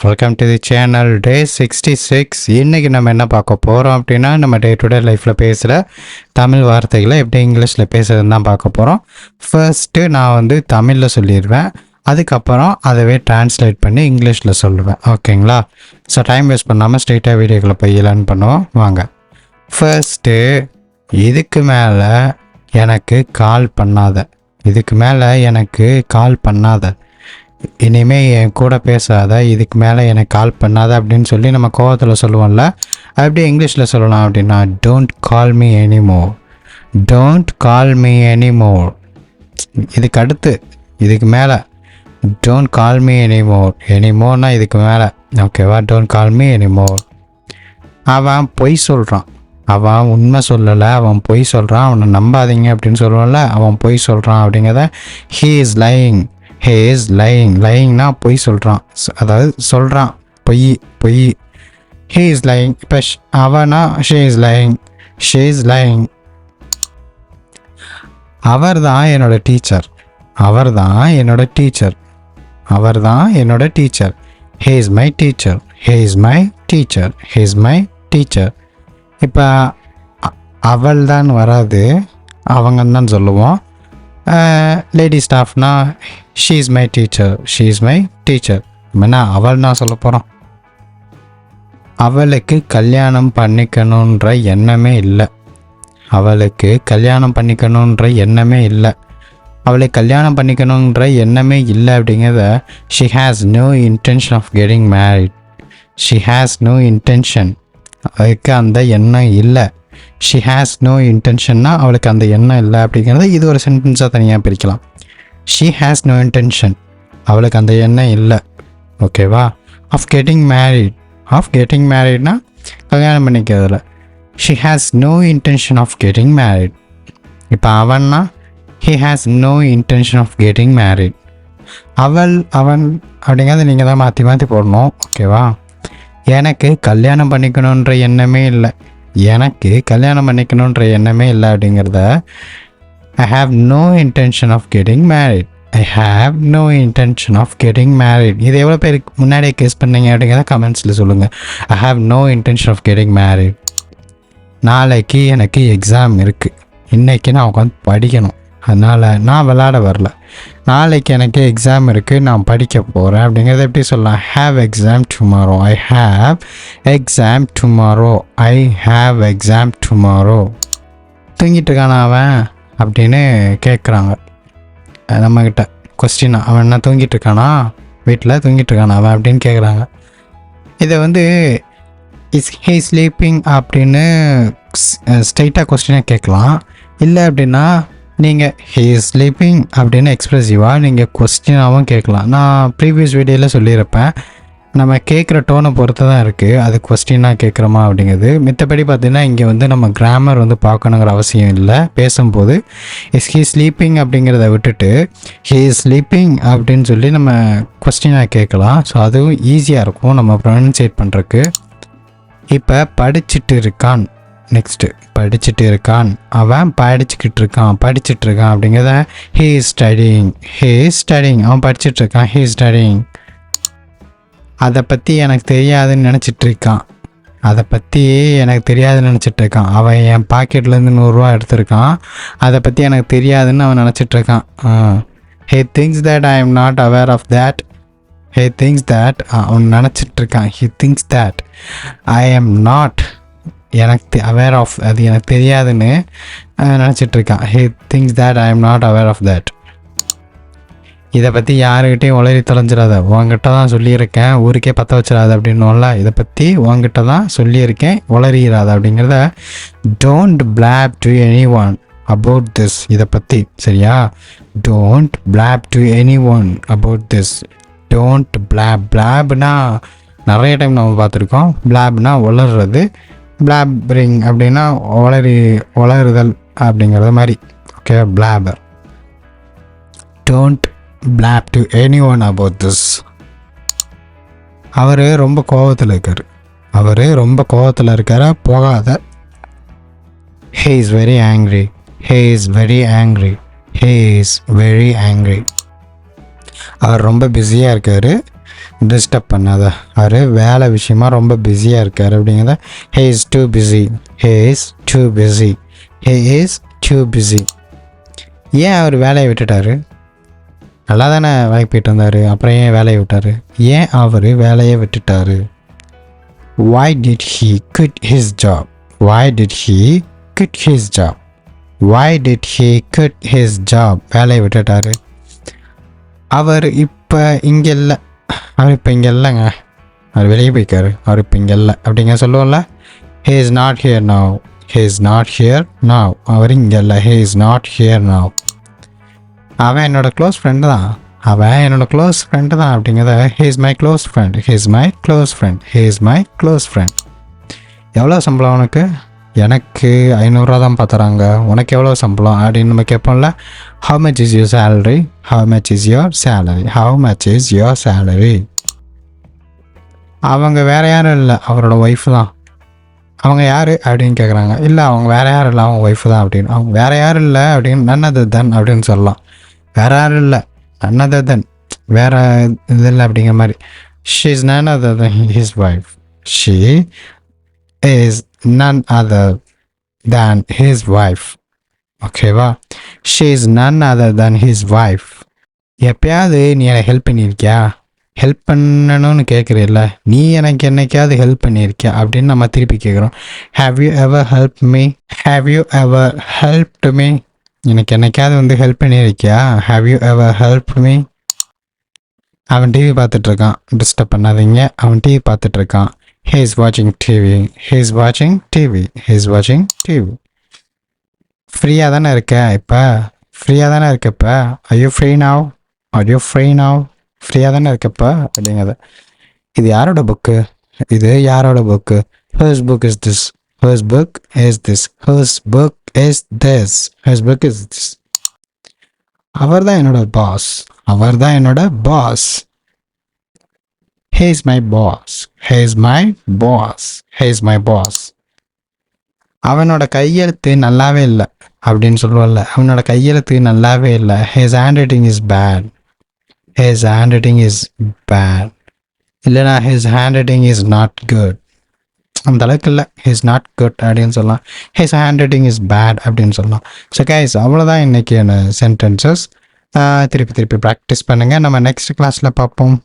Welcome to the channel. Day 66. இன்றைக்கி நம்ம என்ன பார்க்க போகிறோம் அப்படின்னா, நம்ம டே டு டே லைஃப்பில் பேசுகிற தமிழ் வார்த்தைகளை எப்படி இங்கிலீஷில் பேசுகிறதுன்னு தான் பார்க்க போகிறோம். ஃபர்ஸ்ட்டு நான் தமிழில் சொல்லிடுவேன், அதுக்கப்புறம் அதவே டிரான்ஸ்லேட் பண்ணி இங்கிலீஷில் சொல்லுவேன். ஓகேங்களா? ஸோ டைம் வேஸ்ட் பண்ணாமல் ஸ்ட்ரெயிட்டாக வீடியோக்களை போய் லேர்ன் பண்ணுவோம் வாங்க. ஃபர்ஸ்ட்டு, இதுக்கு மேலே எனக்கு கால் பண்ணாத. இதுக்கு மேலே எனக்கு கால் பண்ணாத, இனிமேல் என் கூட பேசாத, இதுக்கு மேலே எனக்கு கால் பண்ணாத அப்படின்னு சொல்லி நம்ம கோவத்தில் சொல்லுவோம்ல, அப்படியே இங்கிலீஷில் சொல்லலாம் அப்படின்னா, don't call me anymore. Don't call me anymore. இதுக்கு அடுத்து இதுக்கு மேலே டோன்ட் கால் மீ எனிமோர். எனிமோர்னா இதுக்கு மேலே. ஓகேவா? Don't call me anymore. அவன் பொய் சொல்கிறான், அவன் உண்மை சொல்லலை, அவன் பொய் சொல்கிறான், அவனை நம்பாதீங்க அப்படின்னு சொல்லுவோம்ல, அவன் பொய் சொல்கிறான் அப்படிங்கிறத he is lying. He is lying. லையிங்னா பொய் சொல்கிறான், அதாவது சொல்கிறான் பொய் பொய். He is lying. இப்போ அவனா she is lying. She is lying. அவர் தான் என்னோட டீச்சர். அவர் தான் என்னோட டீச்சர். அவர் தான் என்னோட teacher. He is my teacher. He is my teacher. He is my teacher. இப்போ அவள் தான் வராது, அவங்கன்னு தான் சொல்லுவோம். லேடி ஸ்டாஃப்னா she is my teacher. She is my teacher. என்ன அவள் நான் சொல்ல போகிறோம். அவளுக்கு கல்யாணம் பண்ணிக்கணுன்ற எண்ணமே இல்லை. அவளுக்கு கல்யாணம் பண்ணிக்கணுன்ற எண்ணமே இல்லை. அவளை கல்யாணம் பண்ணிக்கணுன்ற எண்ணமே இல்லை அப்படிங்கிறத she has no intention of getting married. She has no intention. அவளுக்கு அந்த எண்ணம் இல்லை. ஷி ஹேஸ் நோ இன்டென்ஷன்னா அவளுக்கு அந்த எண்ணம் இல்லை அப்படிங்கிறத இது ஒரு சென்டென்ஸாக தனியாக பிரிக்கலாம். ஷி ஹேஸ் நோ இன்டென்ஷன், அவளுக்கு அந்த எண்ணம் இல்லை. ஓகேவா? Of getting married. Of getting மேரிட்னா கல்யாணம் பண்ணிக்கிறதுல. She has no intention of getting married. இப்போ அவன்னா he has no intention of getting married. அவள் அவன் அப்படிங்கிறத நீங்கள் தான் மாற்றி மாற்றி போடணும். ஓகேவா? எனக்கு கல்யாணம் பண்ணிக்கணுன்ற எண்ணமே இல்லை. எனக்கு கல்யாணம் பண்ணிக்கணுன்ற எண்ணமே இல்லை அப்படிங்கிறத I have no intention of getting married. I have no intention of getting married. இது எவ்வளோ பேருக்கு முன்னாடியே கேஸ் பண்ணீங்க அப்படிங்கிறத கமெண்ட்ஸில் சொல்லுங்கள். I have no intention of getting married. நாளைக்கு எனக்கு எக்ஸாம் இருக்குது, இன்றைக்கி நான் உட்காந்து படிக்கணும், அதனால் நான் விளாட வரல. நாளைக்கு எனக்கு எக்ஸாம் இருக்குது, நான் படிக்க போகிறேன் அப்படிங்கிறத எப்படி சொல்லலாம்? Have exam tomorrow. I have exam tomorrow. I have exam tomorrow. தூங்கிட்டு இருக்கானா அவன் அப்படின்னு கேட்குறாங்க நம்மக்கிட்ட. கொஸ்டின், அவன் என்ன தூங்கிட்டு இருக்கானா, வீட்டில் தூங்கிட்டு இருக்கானா அவன் அப்படின்னு கேட்குறாங்க. இதை இஸ் ஹே ஸ்லீப்பிங் அப்படின்னு ஸ்ட்ரைட்டாக கொஸ்டினாக கேட்கலாம். இல்லை அப்படின்னா நீங்கள் ஹே இஸ் ஸ்லீப்பிங் அப்படின்னு எக்ஸ்ப்ரெசிவாக நீங்கள் கொஸ்டினாகவும் கேட்கலாம். நான் ப்ரீவியஸ் வீடியோவில் சொல்லியிருப்பேன், நம்ம கேட்குற டோனை பொறுத்து தான் இருக்குது அது கொஸ்டினாக கேட்குறோமா அப்படிங்கிறது. மித்தபடி பார்த்திங்கன்னா இங்கே நம்ம கிராமர் பார்க்கணுங்கிற அவசியம் இல்லை. பேசும்போது இஸ் ஹீ ஸ்லீப்பிங் அப்படிங்கிறத விட்டுட்டு ஹே இஸ் ஸ்லீப்பிங் அப்படின்னு சொல்லி நம்ம கொஸ்டினாக கேட்கலாம். ஸோ அதுவும் ஈஸியாக இருக்கும் நம்ம ப்ரொனன்சியேட் பண்ணுறதுக்கு. இப்போ படிச்சுட்டு இருக்கான். நெக்ஸ்ட்டு படிச்சுட்டு இருக்கான். அவன் படிச்சுக்கிட்டு இருக்கான், படிச்சுட்டு இருக்கான் அப்படிங்கிறத he is studying. He is studying. அவன் படிச்சுட்டு இருக்கான். He is studying. அதை பற்றி எனக்கு தெரியாதுன்னு நினச்சிட்டு இருக்கான். அதை பற்றி எனக்கு தெரியாதுன்னு நினச்சிட்டு இருக்கான். அவன் என் பாக்கெட்லேருந்து 100 ரூபா எடுத்திருக்கான், அதை பற்றி எனக்கு தெரியாதுன்னு அவன் நினச்சிட்ருக்கான். He thinks that I am not aware of that. He thinks that அவன் நினச்சிட்ருக்கான். He thinks that I am not, எனக்கு அவேர் ஆஃப், அது எனக்கு தெரியாதுன்னு நினச்சிட்ருக்கான். He thinks that I am not aware of that. இதை பற்றி யாருக்கிட்டையும் உளறி தொலைஞ்சிடாத, உங்ககிட்ட தான் சொல்லியிருக்கேன், ஊருக்கே பற்ற வச்சிடாத அப்படின்னோம்ல, இதை பற்றி உங்ககிட்ட தான் சொல்லியிருக்கேன், உளறிடாத அப்படிங்கிறத don't blab to any one about this. இதை பற்றி சரியா? Don't blab to any one about this. Don't blab. பிளாப்னா நிறைய டைம் நம்ம பார்த்துருக்கோம். பிளாப்னா உளர்றது. பிளாபரிங் அப்படின்னா வளருதல் அப்படிங்கிறது மாதிரி. Okay, blabber. Don't blab to any one about this. அவர் ரொம்ப கோவத்தில் இருக்கார். அவர் ரொம்ப கோவத்தில் இருக்கார, போகாத. He is very angry. He is very angry. He is very angry. அவர் ரொம்ப பிஸியாக இருக்கார். டிஸ்டர்ப் பண்ணாத. அவர் வேலை விஷயமா ரொம்ப பிஸியாக இருக்கார் அப்படிங்கிறத he is too busy, he is too busy, he is too busy. ஏன் அவர் வேலையை விட்டுட்டாரு? நல்லா தானே வேலைக்கு போயிட்டு வந்தார், அப்புறம் ஏன் வேலையை விட்டார்? ஏன் அவர் வேலையை விட்டுட்டாரு? Why did he quit his job? Why did he quit his job? Why did he quit his job? வேலையை விட்டுட்டாரு. அவர் இப்போ இங்கே இல்லை, அவர் இப்போ இங்கே இல்லைங்க, அவர் வெளியே போய்க்காரு, அவர் இப்போ இங்கே இல்லை அப்படிங்க சொல்லுவோம்ல. he is not here now, he is not here now. அவர் இங்கே இல்லை, he is not here now. அவன் என்னோட க்ளோஸ் ஃப்ரெண்டு தான், அவன் என்னோட க்ளோஸ் ஃப்ரெண்டு தான் அப்படிங்கிறத he is my close friend, he is my close friend, he is my close friend. எவ்வளோ சம்பளம் உனக்கு? எனக்கு 500 தான் பார்த்துறாங்க, உனக்கு எவ்வளோ சம்பளம் அப்படின்னு நம்ம கேட்போம்ல. how much is your salary, how much is your salary, how much is your salary. அவங்க வேறு யாரும் இல்லை, அவரோட ஒய்ஃப் தான். அவங்க யார் அப்படின்னு கேட்குறாங்க. இல்லை அவங்க வேறு யாரும் இல்லை, அவங்க ஒய்ஃபு தான் அப்படின்னு. அவங்க வேறு யாரும் இல்லை அப்படின்னு none other than அப்படின்னு சொல்லலாம். வேறு யாரும் இல்லை, none other than, வேறு இது இல்லை அப்படிங்கிற மாதிரி. she is none other than his wife, she is none other than his wife. ஓகேவா? she is none other than his wife. எப்பயாவது நீ எனக்கு ஹெல்ப் பண்ணியிருக்கியா? ஹெல்ப் பண்ணணும்னு கேட்குறீல்ல, நீ எனக்கு என்னைக்காவது ஹெல்ப் பண்ணியிருக்கியா அப்படின்னு நம்ம திருப்பி கேட்குறோம். Have you ever help me, have you ever helped me. எனக்கு என்னைக்காவது ஹெல்ப் பண்ணியிருக்கியா? Have you ever help me. அவன் டிவி பார்த்துட்ருக்கான், டிஸ்டர்ப் பண்ணாதீங்க, அவன் டிவி பார்த்துட்ருக்கான். he is watching TV, he is watching TV, he is watching TV. ஃப்ரீயாக தானே இருக்க இப்போ, ஃப்ரீயாக தானே இருக்க இப்போ. are you free now, are you free now. ஃப்ரீயாக தானே இருக்கப்பா அப்படிங்கிறத. இது யாரோட புக்கு? இது யாரோட book? whose book is this, whose book is this, whose book is this, whose book is this. அவர் தான் என்னோட பாஸ், அவர் தான் என்னோட pass. he is my boss, he is my boss, he is my boss. அவனோட கையெழுத்து நல்லாவே இல்லை அப்படின்னு சொல்லுவல்ல, அவனோட கையெழுத்து நல்லாவே இல்லை. his handwriting is bad, his handwriting is bad. இல்லைனா his handwriting is not good. அந்த அளவுக்கு இல்லை, his not good அப்படின்னு சொல்லலாம். his handwriting is bad அப்படின்னு சொல்லலாம். ஸோ கைஸ், அவ்வளோதான் இன்றைக்கியான சென்டென்சஸ். திருப்பி ப்ராக்டிஸ் பண்ணுங்கள். நம்ம நெக்ஸ்ட் கிளாஸில் பார்ப்போம்.